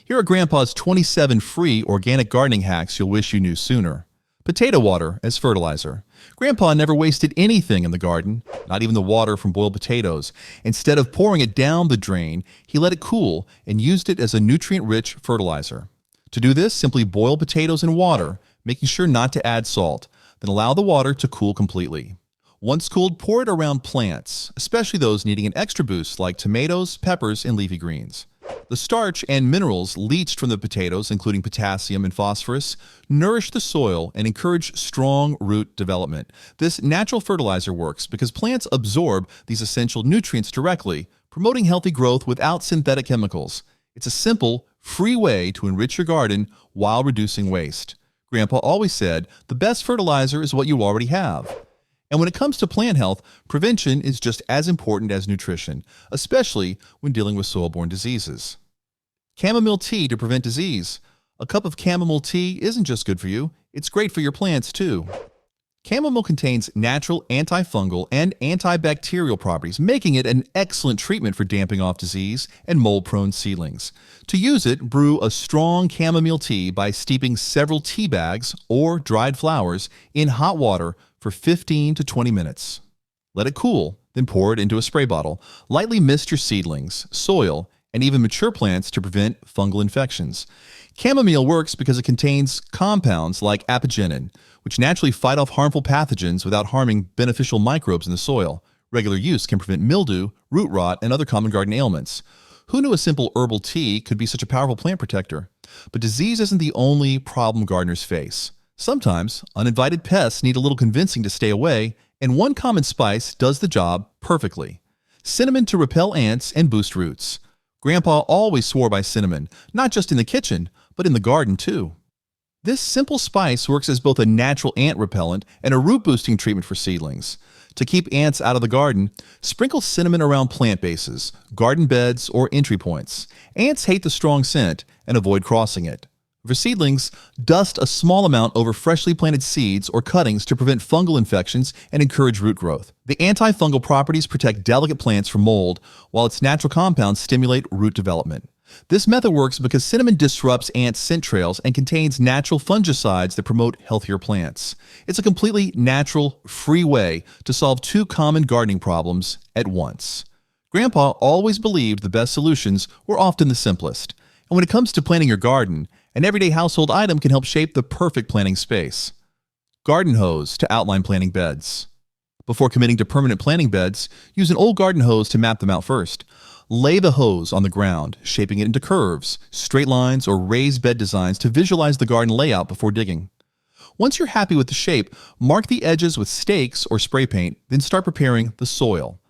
Here are Grandpa's 27 free organic gardening hacks you'll wish you knew sooner. Potato water as fertilizer. Grandpa never wasted anything in the garden, not even the water from boiled potatoes. Instead of pouring it down the drain, he let it cool and used it as a nutrient-rich fertilizer. To do this, simply boil potatoes in water, making sure not to add salt, then allow the water to cool completely. Once cooled, pour it around plants, especially those needing an extra boost like tomatoes, peppers, and leafy greens. The starch and minerals leached from the potatoes, including potassium and phosphorus, nourish the soil and encourage strong root development. This natural fertilizer works because plants absorb these essential nutrients directly, promoting healthy growth without synthetic chemicals. It's a simple, free way to enrich your garden while reducing waste. Grandpa always said, the best fertilizer is what you already have. And when it comes to plant health, prevention is just as important as nutrition, especially when dealing with soil-borne diseases. Chamomile tea to prevent disease. A cup of chamomile tea isn't just good for you, it's great for your plants too. Chamomile contains natural antifungal and antibacterial properties, making it an excellent treatment for damping off disease and mold-prone seedlings. To use it, brew a strong chamomile tea by steeping several tea bags or dried flowers in hot water for 15 to 20 minutes. Let it cool, then pour it into a spray bottle. Lightly mist your seedlings, soil, and even mature plants to prevent fungal infections. Chamomile works because it contains compounds like apigenin, which naturally fight off harmful pathogens without harming beneficial microbes in the soil. Regular use can prevent mildew, root rot, and other common garden ailments. Who knew a simple herbal tea could be such a powerful plant protector? But disease isn't the only problem gardeners face. Sometimes, uninvited pests need a little convincing to stay away, and one common spice does the job perfectly. Cinnamon to repel ants and boost roots. Grandpa always swore by cinnamon, not just in the kitchen, but in the garden too. This simple spice works as both a natural ant repellent and a root-boosting treatment for seedlings. To keep ants out of the garden, sprinkle cinnamon around plant bases, garden beds, or entry points. Ants hate the strong scent and avoid crossing it. For seedlings, dust a small amount over freshly planted seeds or cuttings to prevent fungal infections and encourage root growth. The antifungal properties protect delicate plants from mold, while its natural compounds stimulate root development. This method works because cinnamon disrupts ant scent trails and contains natural fungicides that promote healthier plants. It's a completely natural, free way to solve two common gardening problems at once. Grandpa always believed the best solutions were often the simplest. And when it comes to planting your garden, an everyday household item can help shape the perfect planting space. Garden hose to outline planting beds. Before committing to permanent planting beds, use an old garden hose to map them out first. Lay the hose on the ground, shaping it into curves, straight lines, or raised bed designs to visualize the garden layout before digging. Once you're happy with the shape, mark the edges with stakes or spray paint, then start preparing the soil.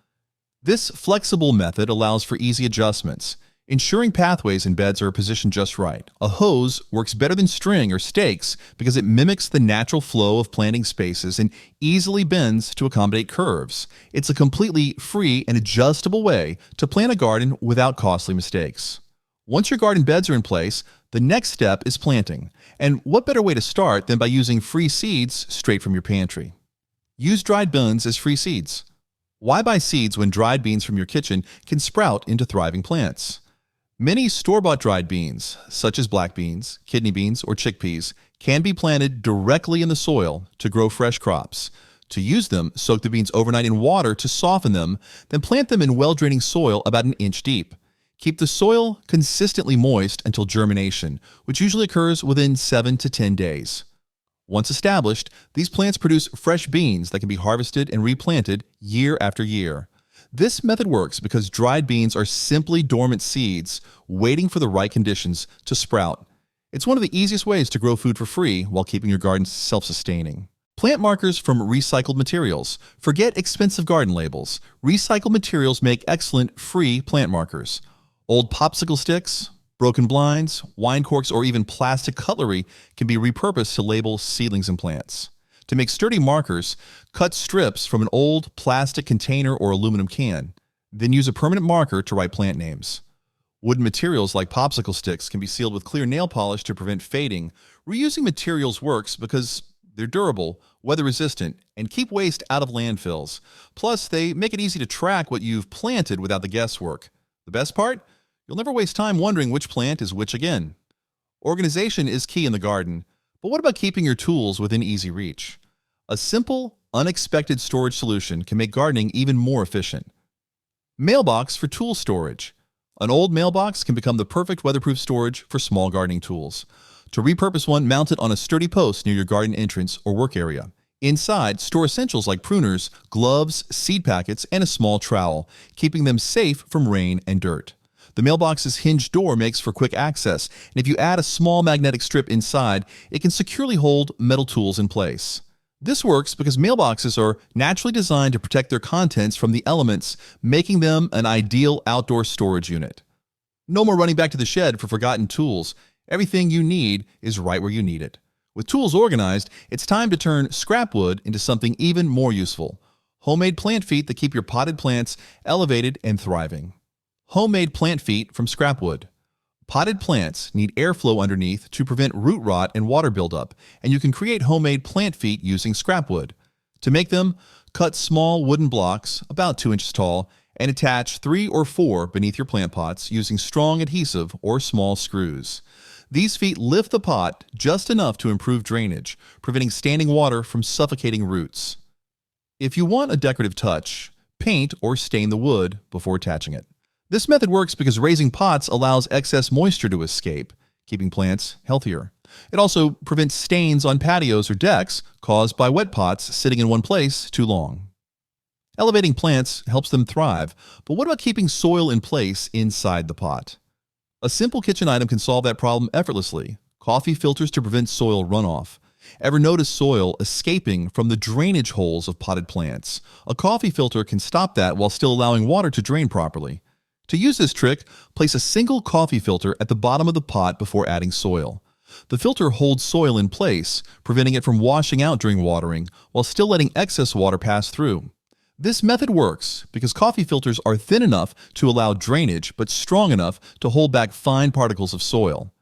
This flexible method allows for easy adjustments, ensuring pathways and beds are positioned just right. A hose works better than string or stakes because it mimics the natural flow of planting spaces and easily bends to accommodate curves. It's a completely free and adjustable way to plant a garden without costly mistakes. Once your garden beds are in place, the next step is planting. And what better way to start than by using free seeds straight from your pantry? Use dried beans as free seeds. Why buy seeds when dried beans from your kitchen can sprout into thriving plants? Many store-bought dried beans, such as black beans, kidney beans, or chickpeas, can be planted directly in the soil to grow fresh crops. To use them, soak the beans overnight in water to soften them, then plant them in well-draining soil about an inch deep. Keep the soil consistently moist until germination, which usually occurs within 7 to 10 days. Once established, these plants produce fresh beans that can be harvested and replanted year after year. This method works because dried beans are simply dormant seeds waiting for the right conditions to sprout. It's one of the easiest ways to grow food for free while keeping your garden self-sustaining. Plant markers from recycled materials. Forget expensive garden labels. Recycled materials make excellent free plant markers. Old popsicle sticks, broken blinds, wine corks, or even plastic cutlery can be repurposed to label seedlings and plants. To make sturdy markers, cut strips from an old plastic container or aluminum can. Then use a permanent marker to write plant names. Wooden materials like popsicle sticks can be sealed with clear nail polish to prevent fading. Reusing materials works because they're durable, weather-resistant, and keep waste out of landfills. Plus, they make it easy to track what you've planted without the guesswork. The best part? You'll never waste time wondering which plant is which again. Organization is key in the garden, but what about keeping your tools within easy reach? A simple, unexpected storage solution can make gardening even more efficient. Mailbox for tool storage. An old mailbox can become the perfect weatherproof storage for small gardening tools. To repurpose one, mount it on a sturdy post near your garden entrance or work area. Inside, store essentials like pruners, gloves, seed packets, and a small trowel, keeping them safe from rain and dirt. The mailbox's hinged door makes for quick access, and if you add a small magnetic strip inside, it can securely hold metal tools in place. This works because mailboxes are naturally designed to protect their contents from the elements, making them an ideal outdoor storage unit. No more running back to the shed for forgotten tools. Everything you need is right where you need it. With tools organized, it's time to turn scrap wood into something even more useful. Homemade plant feet that keep your potted plants elevated and thriving. Homemade plant feet from scrap wood. Potted plants need airflow underneath to prevent root rot and water buildup, and you can create homemade plant feet using scrap wood. To make them, cut small wooden blocks, about 2 inches tall, and attach 3 or 4 beneath your plant pots using strong adhesive or small screws. These feet lift the pot just enough to improve drainage, preventing standing water from suffocating roots. If you want a decorative touch, paint or stain the wood before attaching it. This method works because raising pots allows excess moisture to escape, keeping plants healthier. It also prevents stains on patios or decks caused by wet pots sitting in one place too long. Elevating plants helps them thrive, but what about keeping soil in place inside the pot? A simple kitchen item can solve that problem effortlessly. Coffee filters to prevent soil runoff. Ever notice soil escaping from the drainage holes of potted plants? A coffee filter can stop that while still allowing water to drain properly. To use this trick, place a single coffee filter at the bottom of the pot before adding soil. The filter holds soil in place, preventing it from washing out during watering, while still letting excess water pass through. This method works because coffee filters are thin enough to allow drainage, but strong enough to hold back fine particles of soil.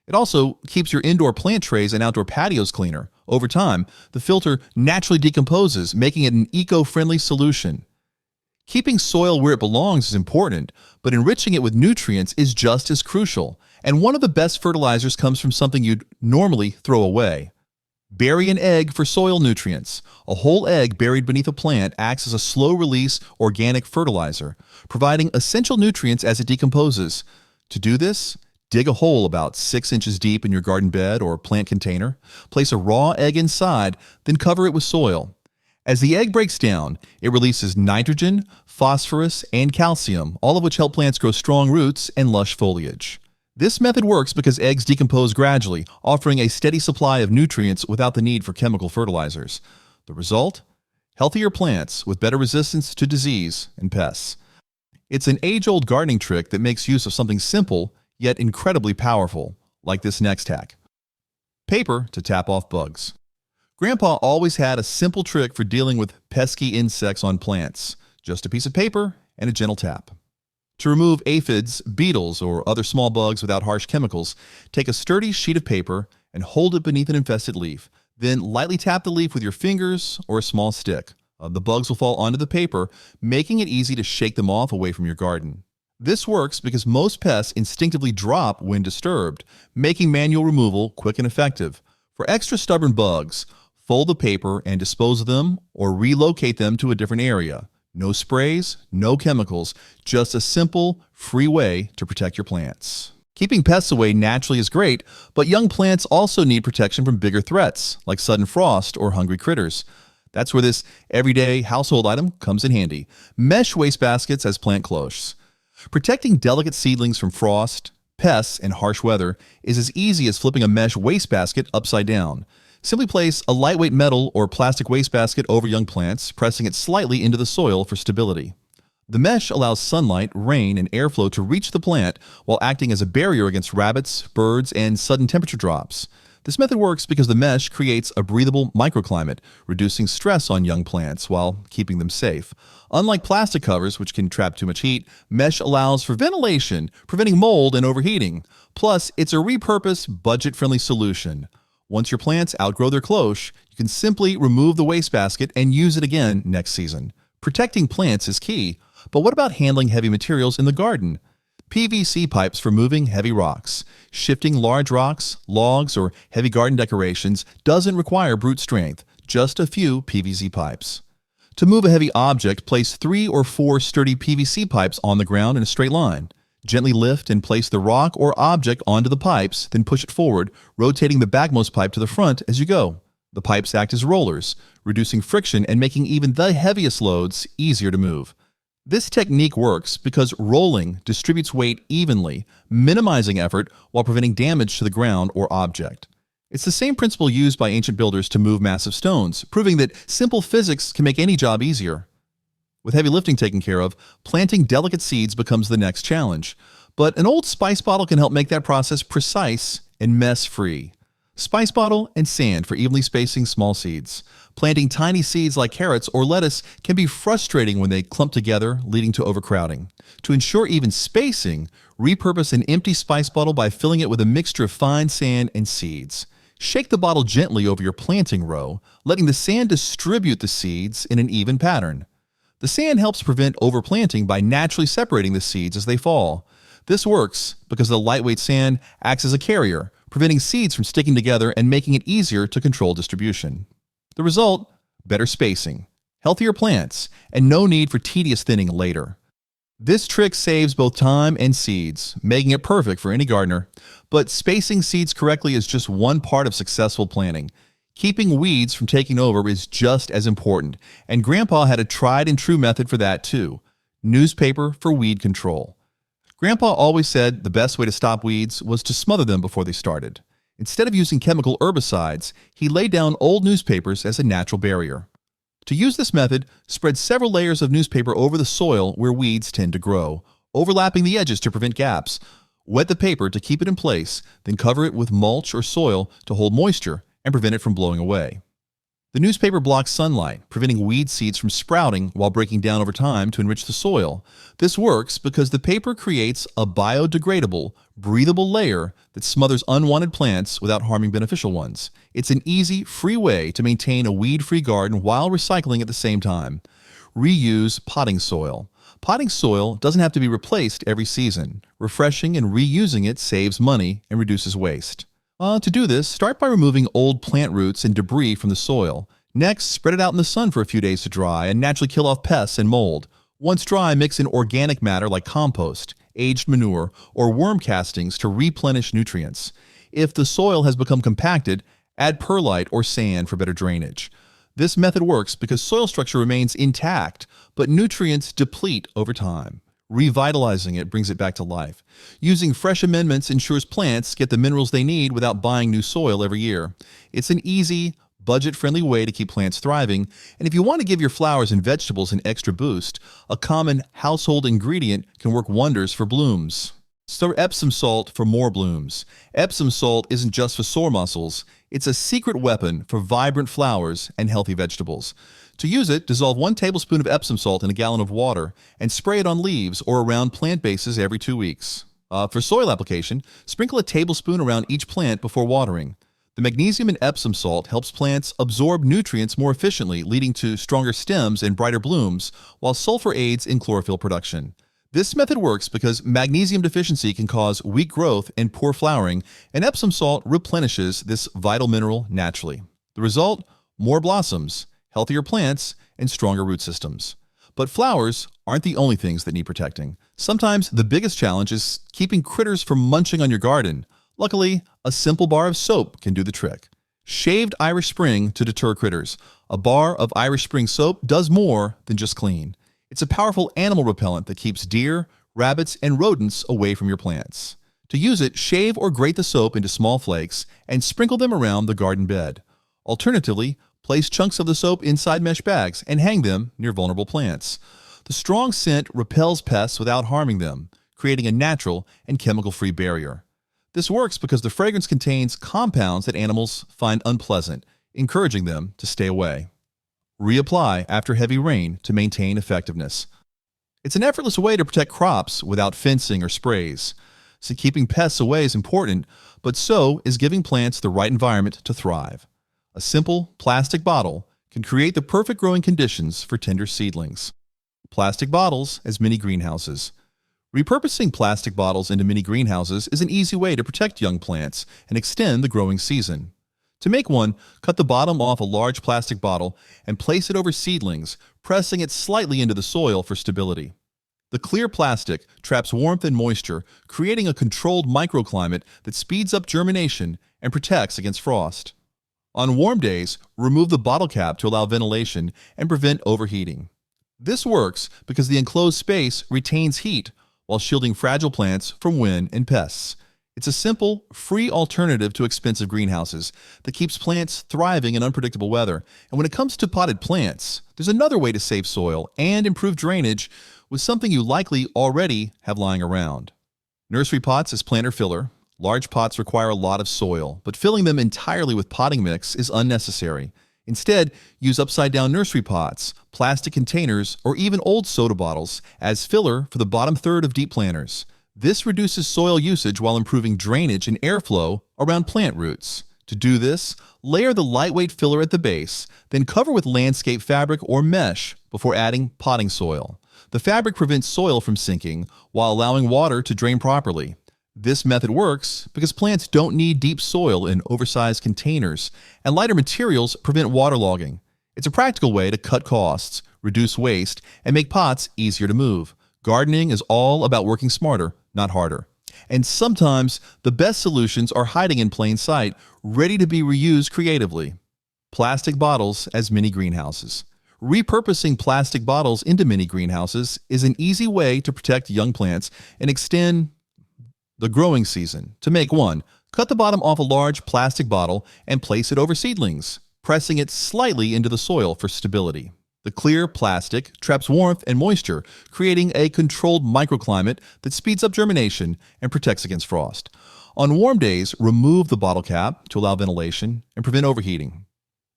It also keeps your indoor plant trays and outdoor patios cleaner. Over time, the filter naturally decomposes, making it an eco-friendly solution. Keeping soil where it belongs is important, but enriching it with nutrients is just as crucial. And one of the best fertilizers comes from something you'd normally throw away. Bury an egg for soil nutrients. A whole egg buried beneath a plant acts as a slow-release organic fertilizer, providing essential nutrients as it decomposes. To do this, dig a hole about 6 inches deep in your garden bed or plant container. Place a raw egg inside, then cover it with soil. As the egg breaks down, it releases nitrogen, phosphorus, and calcium, all of which help plants grow strong roots and lush foliage. This method works because eggs decompose gradually, offering a steady supply of nutrients without the need for chemical fertilizers. The result? Healthier plants with better resistance to disease and pests. It's an age-old gardening trick that makes use of something simple, yet incredibly powerful, like this next hack. Paper to tap off bugs. Grandpa always had a simple trick for dealing with pesky insects on plants. Just a piece of paper and a gentle tap. To remove aphids, beetles, or other small bugs without harsh chemicals, take a sturdy sheet of paper and hold it beneath an infested leaf. Then lightly tap the leaf with your fingers or a small stick. The bugs will fall onto the paper, making it easy to shake them off away from your garden. This works because most pests instinctively drop when disturbed, making manual removal quick and effective. For extra stubborn bugs, fold the paper and dispose of them or relocate them to a different area. No sprays, no chemicals, just a simple, free way to protect your plants. Keeping pests away naturally is great, but young plants also need protection from bigger threats, like sudden frost or hungry critters. That's where this everyday household item comes in handy. Mesh wastebaskets as plant cloches. Protecting delicate seedlings from frost, pests, and harsh weather is as easy as flipping a mesh wastebasket upside down. Simply place a lightweight metal or plastic wastebasket over young plants, pressing it slightly into the soil for stability. The mesh allows sunlight, rain, and airflow to reach the plant while acting as a barrier against rabbits, birds, and sudden temperature drops. This method works because the mesh creates a breathable microclimate, reducing stress on young plants while keeping them safe. Unlike plastic covers, which can trap too much heat, mesh allows for ventilation, preventing mold and overheating. Plus, it's a repurposed, budget-friendly solution. Once your plants outgrow their cloche, you can simply remove the wastebasket and use it again next season. Protecting plants is key, but what about handling heavy materials in the garden? PVC pipes for moving heavy rocks. Shifting large rocks, logs, or heavy garden decorations doesn't require brute strength, just a few PVC pipes. To move a heavy object, place 3 or 4 sturdy PVC pipes on the ground in a straight line. Gently lift and place the rock or object onto the pipes, then push it forward, rotating the backmost pipe to the front as you go. The pipes act as rollers, reducing friction and making even the heaviest loads easier to move. This technique works because rolling distributes weight evenly, minimizing effort while preventing damage to the ground or object. It's the same principle used by ancient builders to move massive stones, proving that simple physics can make any job easier. With heavy lifting taken care of, planting delicate seeds becomes the next challenge. But an old spice bottle can help make that process precise and mess-free. Spice bottle and sand for evenly spacing small seeds. Planting tiny seeds like carrots or lettuce can be frustrating when they clump together, leading to overcrowding. To ensure even spacing, repurpose an empty spice bottle by filling it with a mixture of fine sand and seeds. Shake the bottle gently over your planting row, letting the sand distribute the seeds in an even pattern. The sand helps prevent overplanting by naturally separating the seeds as they fall. This works because the lightweight sand acts as a carrier, preventing seeds from sticking together and making it easier to control distribution. The result? Better spacing, healthier plants, and no need for tedious thinning later. This trick saves both time and seeds, making it perfect for any gardener. But spacing seeds correctly is just one part of successful planting. Keeping weeds from taking over is just as important, and Grandpa had a tried and true method for that too: newspaper for weed control. Grandpa always said the best way to stop weeds was to smother them before they started. Instead of using chemical herbicides, he laid down old newspapers as a natural barrier. To use this method, spread several layers of newspaper over the soil where weeds tend to grow, overlapping the edges to prevent gaps. Wet the paper to keep it in place, then cover it with mulch or soil to hold moisture and prevent it from blowing away. The newspaper blocks sunlight, preventing weed seeds from sprouting while breaking down over time to enrich the soil. This works because the paper creates a biodegradable, breathable layer that smothers unwanted plants without harming beneficial ones. It's an easy, free way to maintain a weed-free garden while recycling at the same time. Reuse potting soil. Potting soil doesn't have to be replaced every season. Refreshing and reusing it saves money and reduces waste. To do this, start by removing old plant roots and debris from the soil. Next, spread it out in the sun for a few days to dry and naturally kill off pests and mold. Once dry, mix in organic matter like compost, aged manure, or worm castings to replenish nutrients. If the soil has become compacted, add perlite or sand for better drainage. This method works because soil structure remains intact, but nutrients deplete over time. Revitalizing it brings it back to life. Using fresh amendments ensures plants get the minerals they need without buying new soil every year. It's an easy, budget-friendly way to keep plants thriving, and if you want to give your flowers and vegetables an extra boost, a common household ingredient can work wonders for blooms. Stir Epsom salt for more blooms. Epsom salt isn't just for sore muscles, it's a secret weapon for vibrant flowers and healthy vegetables. To use it, dissolve 1 tablespoon of Epsom salt in a gallon of water and spray it on leaves or around plant bases every 2 weeks. For soil application, sprinkle a tablespoon around each plant before watering. The magnesium in Epsom salt helps plants absorb nutrients more efficiently, leading to stronger stems and brighter blooms, while sulfur aids in chlorophyll production. This method works because magnesium deficiency can cause weak growth and poor flowering, and Epsom salt replenishes this vital mineral naturally. The result? More blossoms, healthier plants, and stronger root systems. But flowers aren't the only things that need protecting. Sometimes the biggest challenge is keeping critters from munching on your garden. Luckily, a simple bar of soap can do the trick. Shaved Irish Spring to deter critters. A bar of Irish Spring soap does more than just clean. It's a powerful animal repellent that keeps deer, rabbits, and rodents away from your plants. To use it, shave or grate the soap into small flakes and sprinkle them around the garden bed. Alternatively, place chunks of the soap inside mesh bags and hang them near vulnerable plants. The strong scent repels pests without harming them, creating a natural and chemical-free barrier. This works because the fragrance contains compounds that animals find unpleasant, encouraging them to stay away. Reapply after heavy rain to maintain effectiveness. It's an effortless way to protect crops without fencing or sprays. So keeping pests away is important, but so is giving plants the right environment to thrive. A simple plastic bottle can create the perfect growing conditions for tender seedlings. Plastic bottles as mini greenhouses. Repurposing plastic bottles into mini greenhouses is an easy way to protect young plants and extend the growing season. To make one, cut the bottom off a large plastic bottle and place it over seedlings, pressing it slightly into the soil for stability. The clear plastic traps warmth and moisture, creating a controlled microclimate that speeds up germination and protects against frost. On warm days, remove the bottle cap to allow ventilation and prevent overheating. This works because the enclosed space retains heat while shielding fragile plants from wind and pests. It's a simple, free alternative to expensive greenhouses that keeps plants thriving in unpredictable weather. And when it comes to potted plants, there's another way to save soil and improve drainage with something you likely already have lying around. Nursery pots as planter filler. Large pots require a lot of soil, but filling them entirely with potting mix is unnecessary. Instead, use upside-down nursery pots, plastic containers, or even old soda bottles as filler for the bottom third of deep planters. This reduces soil usage while improving drainage and airflow around plant roots. To do this, layer the lightweight filler at the base, then cover with landscape fabric or mesh before adding potting soil. The fabric prevents soil from sinking while allowing water to drain properly. This method works because plants don't need deep soil in oversized containers, and lighter materials prevent waterlogging. It's a practical way to cut costs, reduce waste, and make pots easier to move. Gardening is all about working smarter, not harder. And sometimes the best solutions are hiding in plain sight, ready to be reused creatively. Plastic bottles as mini greenhouses. Repurposing plastic bottles into mini greenhouses is an easy way to protect young plants and extend the growing season. To make one, cut the bottom off a large plastic bottle and place it over seedlings, pressing it slightly into the soil for stability. The clear plastic traps warmth and moisture, creating a controlled microclimate that speeds up germination and protects against frost. On warm days, remove the bottle cap to allow ventilation and prevent overheating.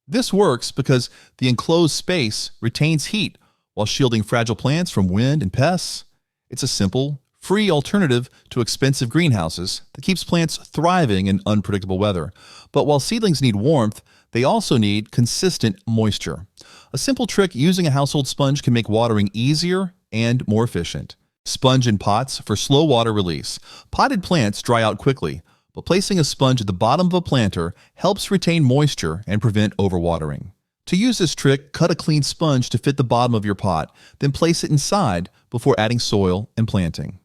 This works because the enclosed space retains heat while shielding fragile plants from wind and pests. It's a simple, free alternative to expensive greenhouses that keeps plants thriving in unpredictable weather. But while seedlings need warmth, they also need consistent moisture. A simple trick using a household sponge can make watering easier and more efficient. Sponge in pots for slow water release. Potted plants dry out quickly, but placing a sponge at the bottom of a planter helps retain moisture and prevent overwatering. To use this trick, cut a clean sponge to fit the bottom of your pot, then place it inside before adding soil and planting.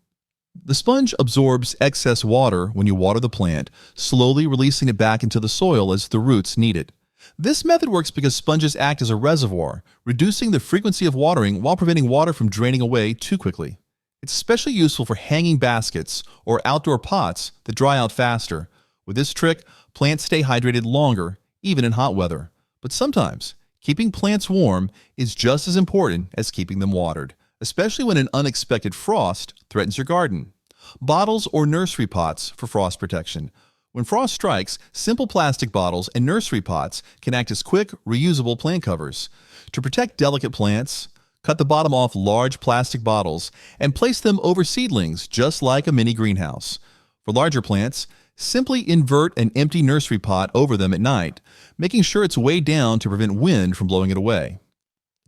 The sponge absorbs excess water when you water the plant, slowly releasing it back into the soil as the roots need it. This method works because sponges act as a reservoir, reducing the frequency of watering while preventing water from draining away too quickly. It's especially useful for hanging baskets or outdoor pots that dry out faster. With this trick, plants stay hydrated longer, even in hot weather. But sometimes, keeping plants warm is just as important as keeping them watered, especially when an unexpected frost threatens your garden. Bottles or nursery pots for frost protection. When frost strikes, simple plastic bottles and nursery pots can act as quick, reusable plant covers. To protect delicate plants, cut the bottom off large plastic bottles and place them over seedlings just like a mini greenhouse. For larger plants, simply invert an empty nursery pot over them at night, making sure it's weighed down to prevent wind from blowing it away.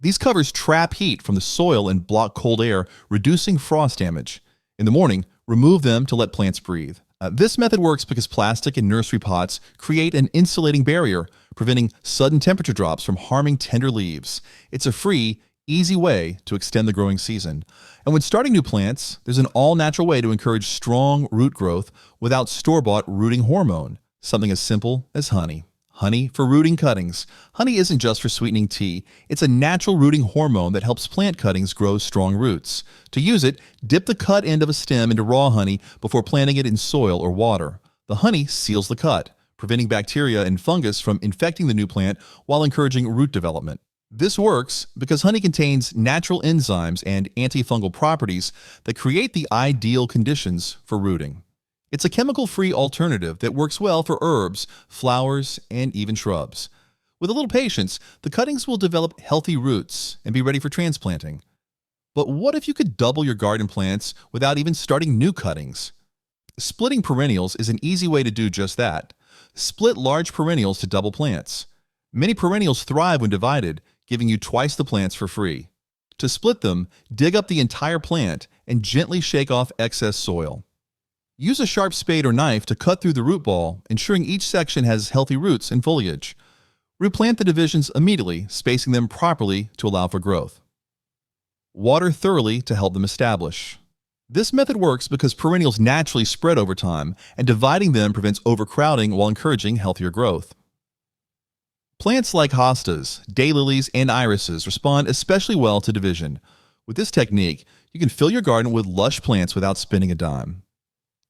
These covers trap heat from the soil and block cold air, reducing frost damage. In the morning, remove them to let plants breathe. This method works because plastic and nursery pots create an insulating barrier, preventing sudden temperature drops from harming tender leaves. It's a free, easy way to extend the growing season. And when starting new plants, there's an all-natural way to encourage strong root growth without store-bought rooting hormone, something as simple as honey. Honey for rooting cuttings. Honey isn't just for sweetening tea. It's a natural rooting hormone that helps plant cuttings grow strong roots. To use it, dip the cut end of a stem into raw honey before planting it in soil or water. The honey seals the cut, preventing bacteria and fungus from infecting the new plant while encouraging root development. This works because honey contains natural enzymes and antifungal properties that create the ideal conditions for rooting. It's a chemical-free alternative that works well for herbs, flowers, and even shrubs. With a little patience, the cuttings will develop healthy roots and be ready for transplanting. But what if you could double your garden plants without even starting new cuttings? Splitting perennials is an easy way to do just that. Split large perennials to double plants. Many perennials thrive when divided, giving you twice the plants for free. To split them, dig up the entire plant and gently shake off excess soil. Use a sharp spade or knife to cut through the root ball, ensuring each section has healthy roots and foliage. Replant the divisions immediately, spacing them properly to allow for growth. Water thoroughly to help them establish. This method works because perennials naturally spread over time, and dividing them prevents overcrowding while encouraging healthier growth. Plants like hostas, daylilies, and irises respond especially well to division. With this technique, you can fill your garden with lush plants without spending a dime.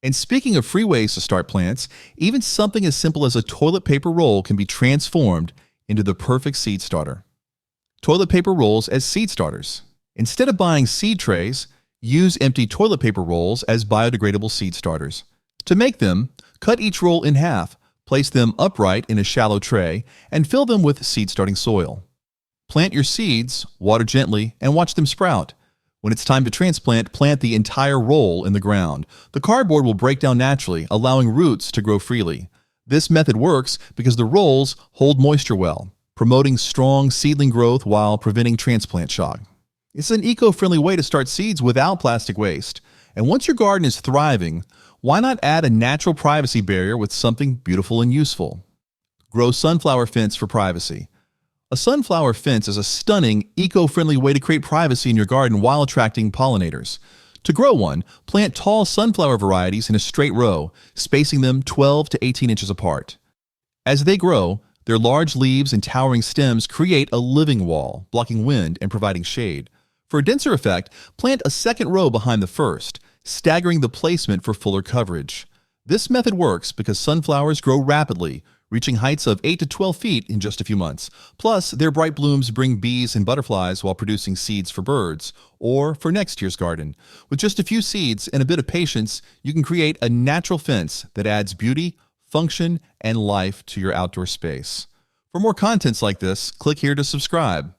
And speaking of free ways to start plants, even something as simple as a toilet paper roll can be transformed into the perfect seed starter. Toilet paper rolls as seed starters. Instead of buying seed trays, use empty toilet paper rolls as biodegradable seed starters. To make them, cut each roll in half, place them upright in a shallow tray, and fill them with seed-starting soil. Plant your seeds, water gently, and watch them sprout. When it's time to transplant, plant the entire roll in the ground. The cardboard will break down naturally, allowing roots to grow freely. This method works because the rolls hold moisture well, promoting strong seedling growth while preventing transplant shock. It's an eco-friendly way to start seeds without plastic waste. And once your garden is thriving, why not add a natural privacy barrier with something beautiful and useful? Grow sunflower fence for privacy. A sunflower fence is a stunning, eco-friendly way to create privacy in your garden while attracting pollinators. To grow one, plant tall sunflower varieties in a straight row, spacing them 12 to 18 inches apart. As they grow, their large leaves and towering stems create a living wall, blocking wind and providing shade. For a denser effect, plant a second row behind the first, staggering the placement for fuller coverage. This method works because sunflowers grow rapidly, reaching heights of 8 to 12 feet in just a few months. Plus, their bright blooms bring bees and butterflies while producing seeds for birds, or for next year's garden. With just a few seeds and a bit of patience, you can create a natural fence that adds beauty, function, and life to your outdoor space. For more contents like this, click here to subscribe.